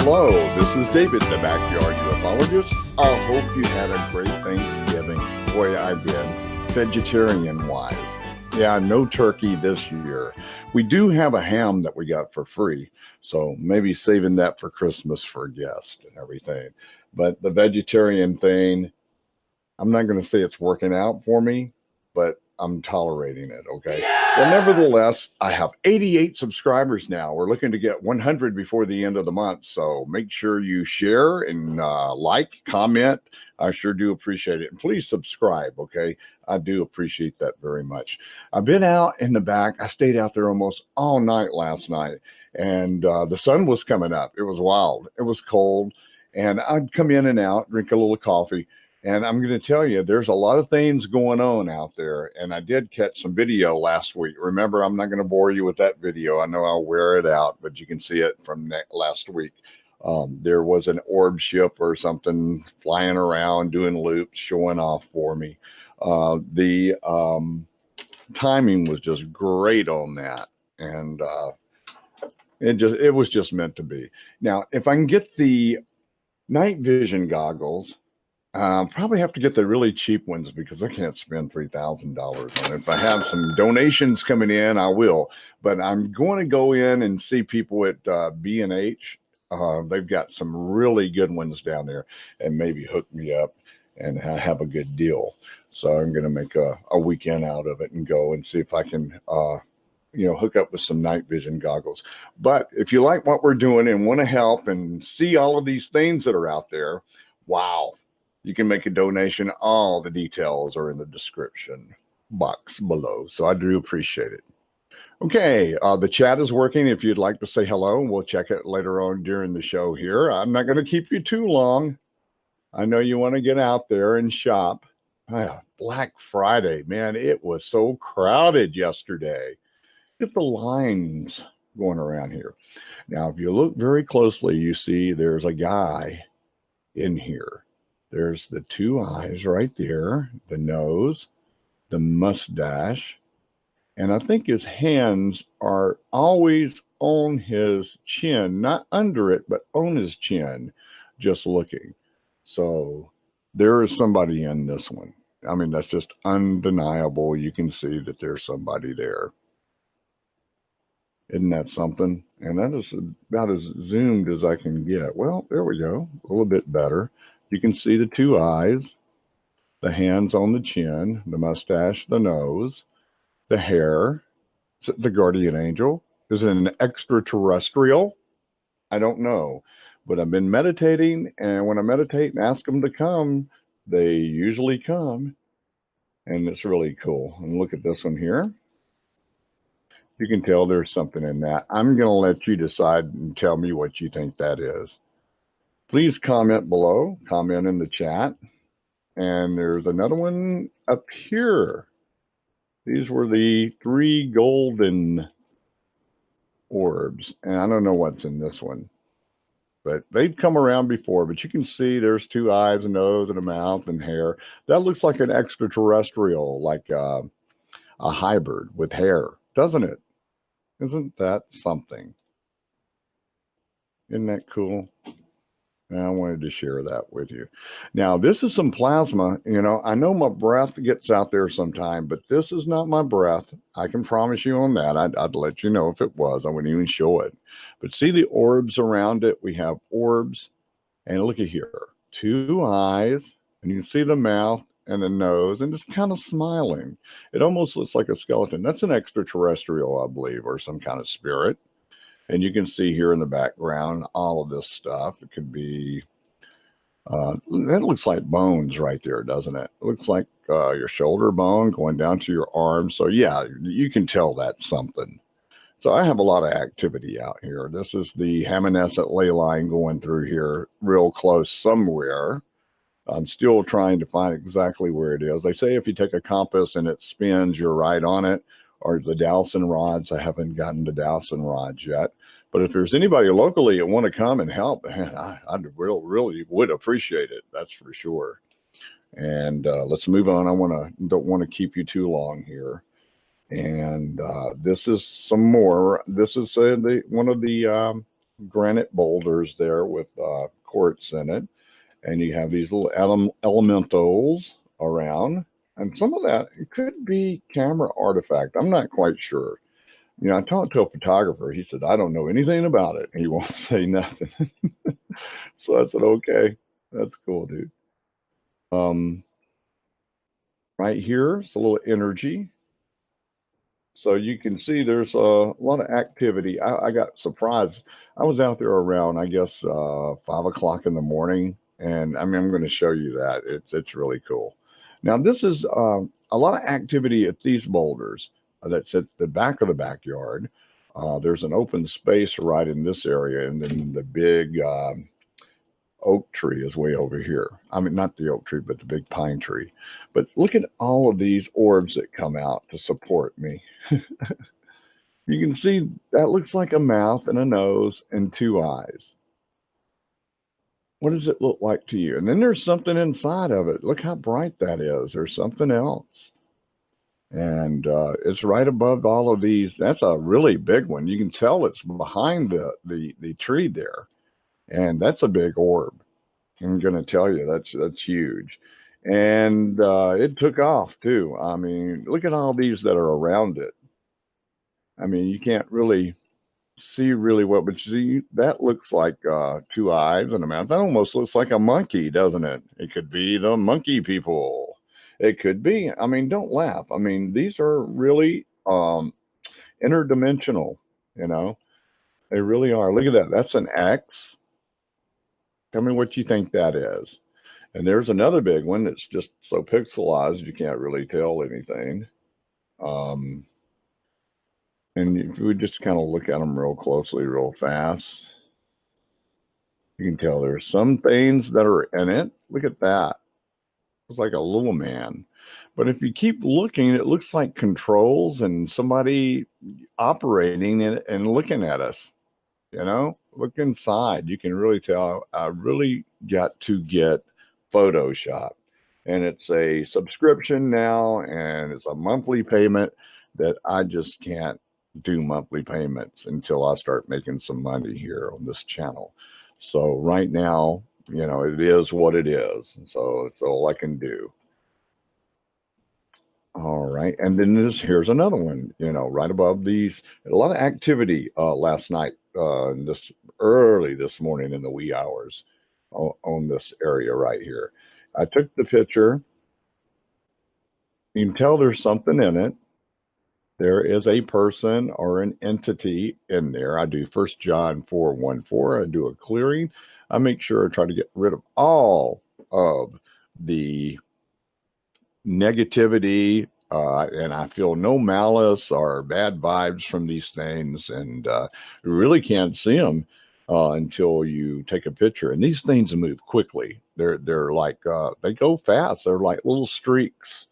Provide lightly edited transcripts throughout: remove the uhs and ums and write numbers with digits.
Hello, this is David, the Backyard Ufologist. I hope you had a great Thanksgiving. Boy, I did, vegetarian-wise. Yeah, no turkey this year. We do have a ham that we got for free, so maybe saving that for Christmas for guests and everything. But the vegetarian thing, I'm not going to say it's working out for me, but I'm tolerating it, okay? Well, nevertheless, I have 88 subscribers now. We're looking to get 100 before the end of the month, so make sure you share and like, comment. I sure do appreciate it. And please subscribe, okay? I do appreciate that very much. I've been out in the back. I stayed out there almost all night last night, and the sun was coming up. It was wild. It was cold, and I'd come in and out, drink a little coffee. And I'm going to tell you, there's a lot of things going on out there. And I did catch some video last week. Remember, I'm not going to bore you with that video. I know I'll wear it out, but you can see it from last week. There was an orb ship or something flying around, doing loops, showing off for me. The timing was just great on that. And it was just meant to be. Now, if I can get the night vision goggles, probably have to get the really cheap ones because I can't spend $3,000 on it. If I have some donations coming in, I will. But I'm going to go in and see people at B&H. They've got some really good ones down there, and maybe hook me up and have a good deal. So I'm going to make a weekend out of it and go and see if I can hook up with some night vision goggles. But if you like what we're doing and want to help and see all of these things that are out there, wow. You can make a donation. All the details are in the description box below. So I do appreciate it. Okay, the chat is working. If you'd like to say hello, we'll check it later on during the show here. I'm not going to keep you too long. I know you want to get out there and shop. Black Friday, man, it was so crowded yesterday. Look at the lines going around here. Now, if you look very closely, you see there's a guy in here. There's the two eyes right there, the nose, the mustache, and I think his hands are always on his chin, not under it, but on his chin, just looking. So there is somebody in this one. I mean, that's just undeniable. You can see that there's somebody there. Isn't that something? And that is about as zoomed as I can get. Well, there we go. A little bit better. You can see the two eyes, the hands on the chin, the mustache, the nose, the hair. Is it the guardian angel? Is it an extraterrestrial? I don't know. But I've been meditating, and when I meditate and ask them to come, they usually come. And it's really cool. And look at this one here. You can tell there's something in that. I'm going to let you decide and tell me what you think that is. Please comment below, comment in the chat. And there's another one up here. These were the 3 golden orbs. And I don't know what's in this one. But they've come around before. But you can see there's 2 eyes, a nose, and a mouth, and hair. That looks like an extraterrestrial, like a hybrid with hair, doesn't it? Isn't that something? Isn't that cool? And I wanted to share that with you. Now, this is some plasma. You know, I know my breath gets out there sometime, but this is not my breath. I can promise you on that. I'd let you know if it was. I wouldn't even show it. But see the orbs around it? We have orbs. And look at here. 2 eyes. And you can see the mouth and the nose. And it's kind of smiling. It almost looks like a skeleton. That's an extraterrestrial, I believe, or some kind of spirit. And you can see here in the background, all of this stuff. It could be, that looks like bones right there, doesn't it? It looks like your shoulder bone going down to your arm. So yeah, you can tell that's something. So I have a lot of activity out here. This is the Hammonescent ley line going through here real close somewhere. I'm still trying to find exactly where it is. They say if you take a compass and it spins, you're right on it. Or the Dowson rods. I haven't gotten the Dowson rods yet. But if there's anybody locally that want to come and help, man, I really would appreciate it. That's for sure. And let's move on. Don't want to keep you too long here. And this is some more. This is one of the granite boulders there with quartz in it, and you have these little elementals around, and some of that it could be camera artifact. I'm not quite sure. You know, I talked to a photographer. He said, I don't know anything about it. He won't say nothing. So I said, okay, that's cool, dude. Right here, it's a little energy. So you can see there's a lot of activity. I got surprised. I was out there around, I guess, 5 o'clock in the morning, and I mean, I'm going to show you that. It's really cool. Now, this is a lot of activity at these boulders. That's at the back of the backyard. There's an open space right in this area, and then the big oak tree is way over here. I mean, not the oak tree, but the big pine tree. But look at all of these orbs that come out to support me. You can see that looks like a mouth and a nose and two eyes. What does it look like to you? And then there's something inside of it. Look how bright that is. There's something else. And it's right above all of these. That's a really big one. You can tell it's behind the tree there. And that's a big orb. I'm going to tell you, that's huge. And it took off too. I mean, look at all these that are around it. I mean, you can't really see really well, but you see, that looks like two eyes and a mouth. That almost looks like a monkey, doesn't it? It could be the monkey people. It could be. I mean, don't laugh. I mean, these are really interdimensional, you know. They really are. Look at that. That's an X. Tell me what you think that is. And there's another big one that's just so pixelized you can't really tell anything. And if we just kind of look at them real closely, real fast, you can tell there's some things that are in it. Look at that. It's like a little man. But if you keep looking, it looks like controls and somebody operating it and looking at us. You know, look inside. You can really tell. I really got to get Photoshop, and it's a subscription now, and it's a monthly payment that I just can't do monthly payments until I start making some money here on this channel. So right now, you know, it is what it is. So it's all I can do. All right. And then here's another one, you know, right above these. A lot of activity last night, this early this morning in the wee hours on this area right here. I took the picture. You can tell there's something in it. There is a person or an entity in there. I do 1 John 4:1-4. I do a clearing. I make sure I try to get rid of all of the negativity, and I feel no malice or bad vibes from these things, and you really can't see them until you take a picture. And these things move quickly. They're like they go fast. They're like little streaks.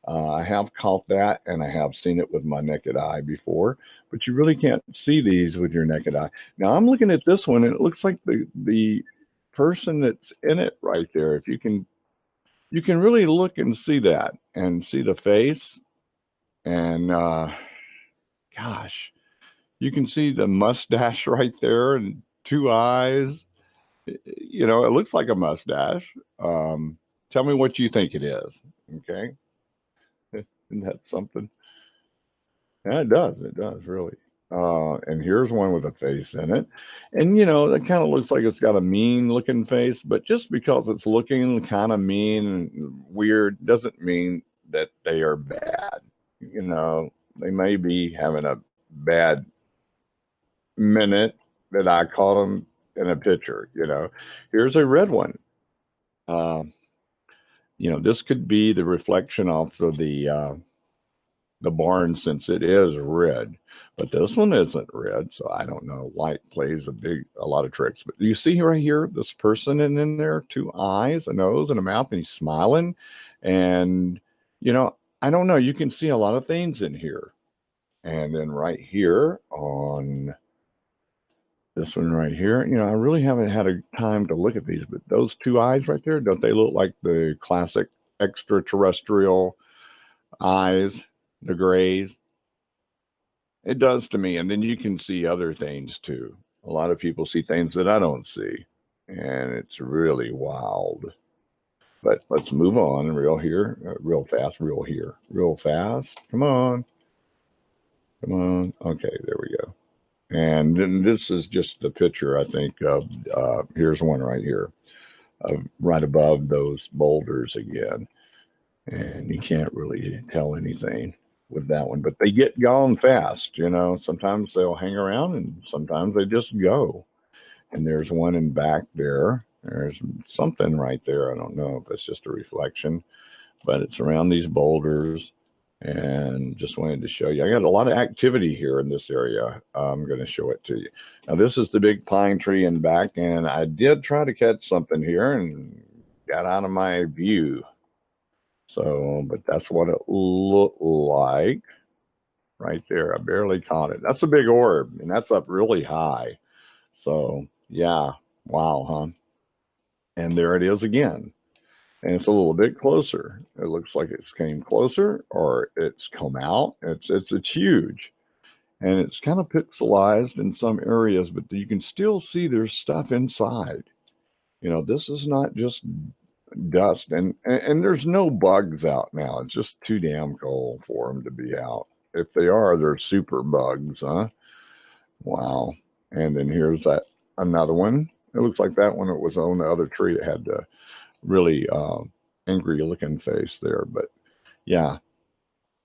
I have caught that, and I have seen it with my naked eye before, but you really can't see these with your naked eye. Now I'm looking at this one, and it looks like the person that's in it right there. If you can really look and see that and see the face. And gosh, you can see the mustache right there and two eyes. You know, it looks like a mustache. Tell me what you think it is. Okay. Isn't that something? Yeah, it does. It does, really. And here's one with a face in it. And, you know, it kind of looks like it's got a mean looking face, but just because it's looking kind of mean and weird doesn't mean that they are bad. You know, they may be having a bad minute that I caught them in a picture. You know, here's a red one. You know, this could be the reflection off of the barn, since it is red, but this one isn't red, so I don't know. Light plays a lot of tricks. But you see right here, this person in there, two eyes, a nose, and a mouth, and he's smiling. And you know, I don't know. You can see a lot of things in here. And then right here on this one right here, you know, I really haven't had a time to look at these, but those two eyes right there, don't they look like the classic extraterrestrial eyes, the grays? It does to me. And then you can see other things too. A lot of people see things that I don't see, and it's really wild. But let's move on real fast, real fast. Come on. Come on. Okay, there we go. And then this is just a picture, I think, of, here's one right here, right above those boulders again. And you can't really tell anything with that one, but they get gone fast, you know. Sometimes they'll hang around and sometimes they just go. And there's one in back there. There's something right there. I don't know if it's just a reflection, but it's around these boulders. And just wanted to show you. I got a lot of activity here in this area. I'm going to show it to you. Now, this is the big pine tree in back, and I did try to catch something here and got out of my view. So, but that's what it looked like right there. I barely caught it. That's a big orb, and that's up really high. So, yeah, wow, huh? And there it is again. And it's a little bit closer. It looks like it's came closer or it's come out. It's huge. And it's kind of pixelized in some areas, but you can still see there's stuff inside. You know, this is not just dust, and there's no bugs out now. It's just too damn cold for them to be out. If they are, they're super bugs, huh? Wow. And then here's that another one. It looks like that one, it was on the other tree. It had the really angry looking face there. But yeah,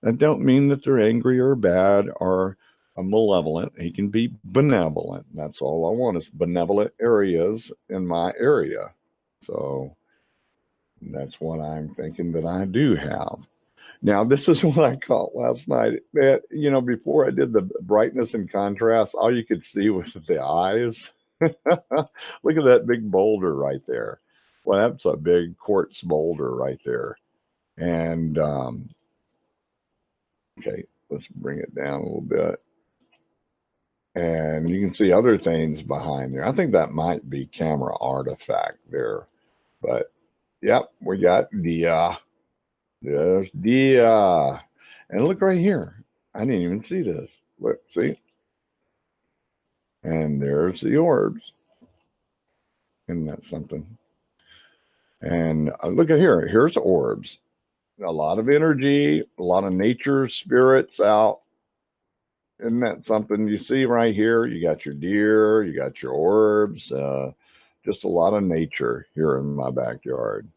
that don't mean that they're angry or bad or malevolent. He can be benevolent. That's all I want is benevolent areas in my area. So that's what I'm thinking that I do have. Now, this is what I caught last night. That, you know, before I did the brightness and contrast, all you could see was the eyes. Look at that big boulder right there. Well, that's a big quartz boulder right there. And, okay, let's bring it down a little bit. And you can see other things behind there. I think that might be camera artifact there. But, yep, we got the, there's the, and look right here. I didn't even see this. Look, see? And there's the orbs. Isn't that something? And look at here. Here's orbs. A lot of energy, a lot of nature spirits out. Isn't that something you see right here? You got your deer, you got your orbs, just a lot of nature here in my backyard.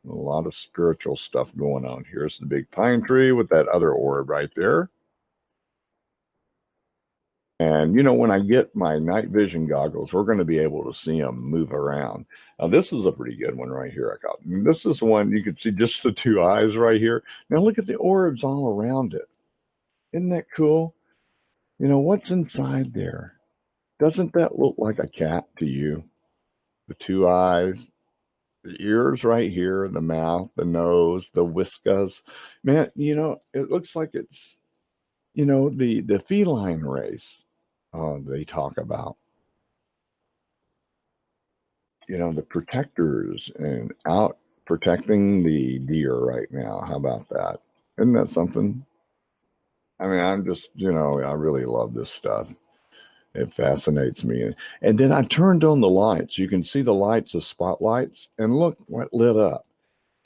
A lot of spiritual stuff going on. Here's the big pine tree with that other orb right there. And, you know, when I get my night vision goggles, we're going to be able to see them move around. Now, this is a pretty good one right here I got. And this is one you can see just the two eyes right here. Now, look at the orbs all around it. Isn't that cool? You know, what's inside there? Doesn't that look like a cat to you? The two eyes, the ears right here, the mouth, the nose, the whiskas. Man, you know, it looks like it's, you know, the feline race they talk about. You know, the protectors and out protecting the deer right now. How about that? Isn't that something? I mean, I'm just, you know, I really love this stuff. It fascinates me. And then I turned on the lights. You can see the lights, the spotlights, and look what lit up.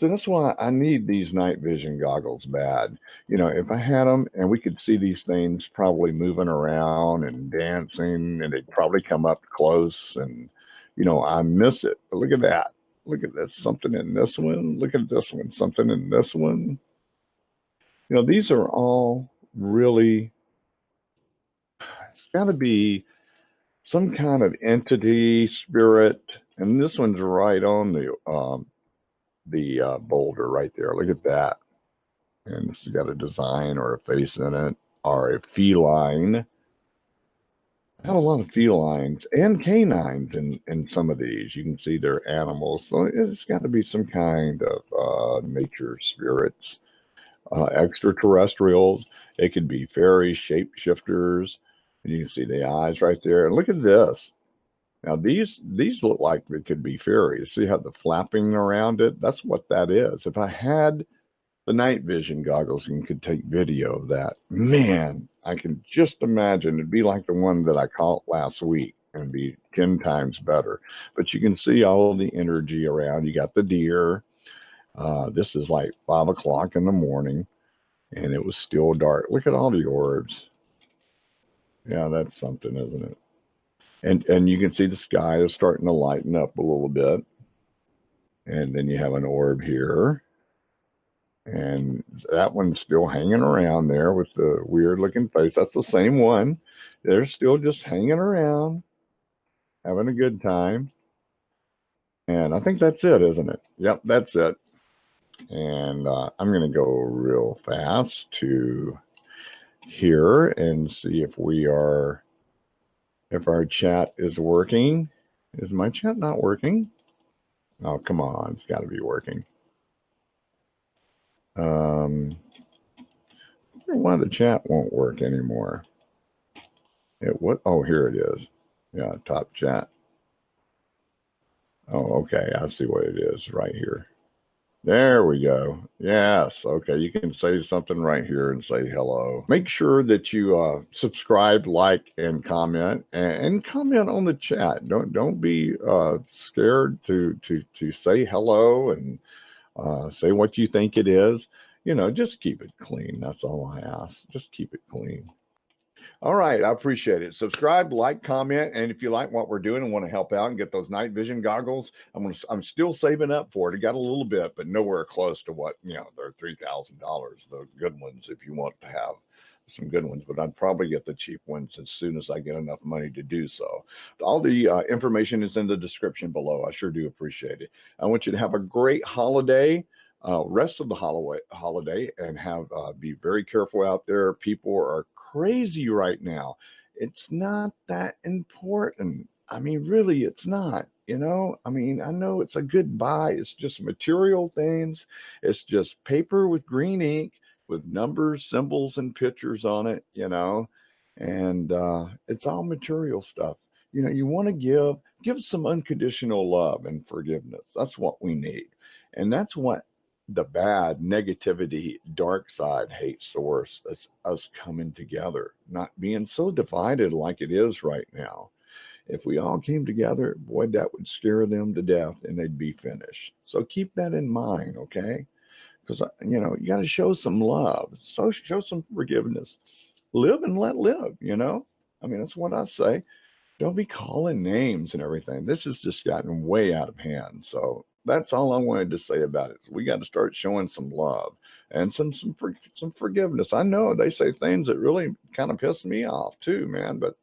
So that's why I need these night vision goggles bad. You know, if I had them and we could see these things probably moving around and dancing, and they'd probably come up close, and, you know, I miss it. But look at that. Look at this. Something in this one. Look at this one. Something in this one. You know, these are all really, it's got to be some kind of entity, spirit, and this one's right on the boulder right there. Look at that. And it's got a design or a face in it, or a feline. I have a lot of felines and canines in some of these. You can see they're animals. So it's got to be some kind of nature spirits, extraterrestrials. It could be fairies, shapeshifters. And you can see the eyes right there. And look at this. Now, these look like they could be fairies. See how the flapping around it? That's what that is. If I had the night vision goggles and could take video of that, man, I can just imagine it'd be like the one that I caught last week. and be 10 times better. But you can see all of the energy around. You got the deer. This is like 5 o'clock in the morning, and it was still dark. Look at all the orbs. Yeah, that's something, isn't it? And you can see the sky is starting to lighten up a little bit. And then you have an orb here. And that one's still hanging around there with the weird looking face. That's the same one. They're still just hanging around, having a good time. And I think that's it, isn't it? Yep, that's it. And I'm going to go real fast to here and see if our chat is working. Is my chat not working? Oh, come on. It's got to be working. I wonder why the chat won't work anymore. Oh, here it is. Yeah, top chat. Oh, okay. I see what it is right here. There we go. Yes. Okay. You can say something right here and say hello. Make sure that you subscribe, like, and comment, and comment on the chat. Don't be scared to say hello and say what you think it is. Just keep it clean. That's all I ask. Just keep it clean. All right. I appreciate it. Subscribe, like, comment. And if you like what we're doing and want to help out and get those night vision goggles, I'm still saving up for it. I got a little bit, but nowhere close to what, they're $3,000, the good ones, if you want to have some good ones, but I'd probably get the cheap ones as soon as I get enough money to do so. All the information is in the description below. I sure do appreciate it. I want you to have a great holiday. Rest of the holiday, and be very careful out there. People are crazy right now. It's not that important. I mean, really, it's not. I know it's a good buy. It's just material things. It's just paper with green ink with numbers, symbols, and pictures on it. And it's all material stuff. You want to give some unconditional love and forgiveness. That's what we need, and that's what the bad negativity, dark side hates the worst. It's us coming together, not being so divided like it is right now. If we all came together, boy, that would scare them to death and they'd be finished. So keep that in mind, okay? Because, you got to show some love. So show some forgiveness. Live and let live, that's what I say. Don't be calling names and everything. This has just gotten way out of hand. So that's all I wanted to say about it. We got to start showing some love and some forgiveness. I know they say things that really kind of piss me off too, man. But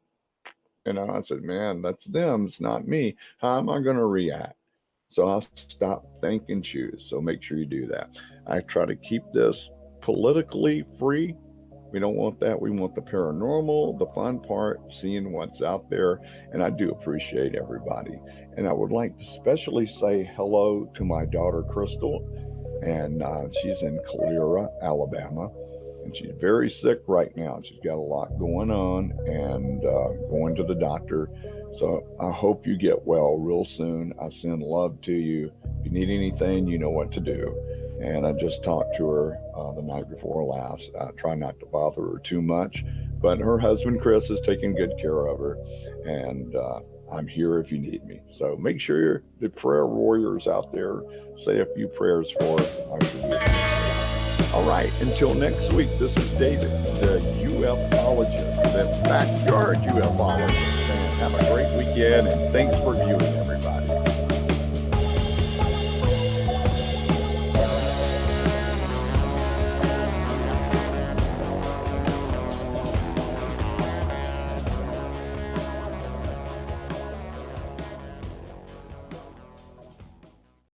I said, man, that's them. It's not me. How am I going to react? So I'll stop, think, and choose. So make sure you do that. I try to keep this politically free. We don't want that. We want the paranormal, the fun part, seeing what's out there. And I do appreciate everybody. And I would like to especially say hello to my daughter, Crystal. And she's in Calera, Alabama. And she's very sick right now. She's got a lot going on and going to the doctor. So I hope you get well real soon. I send love to you. If you need anything, you know what to do. And I just talked to her the night before last. I try not to bother her too much, but her husband, Chris, is taking good care of her. And I'm here if you need me. So make sure the prayer warriors out there say a few prayers for us. All right, until next week, this is David, the UFologist, the backyard UFologist. And have a great weekend, and thanks for viewing, everybody.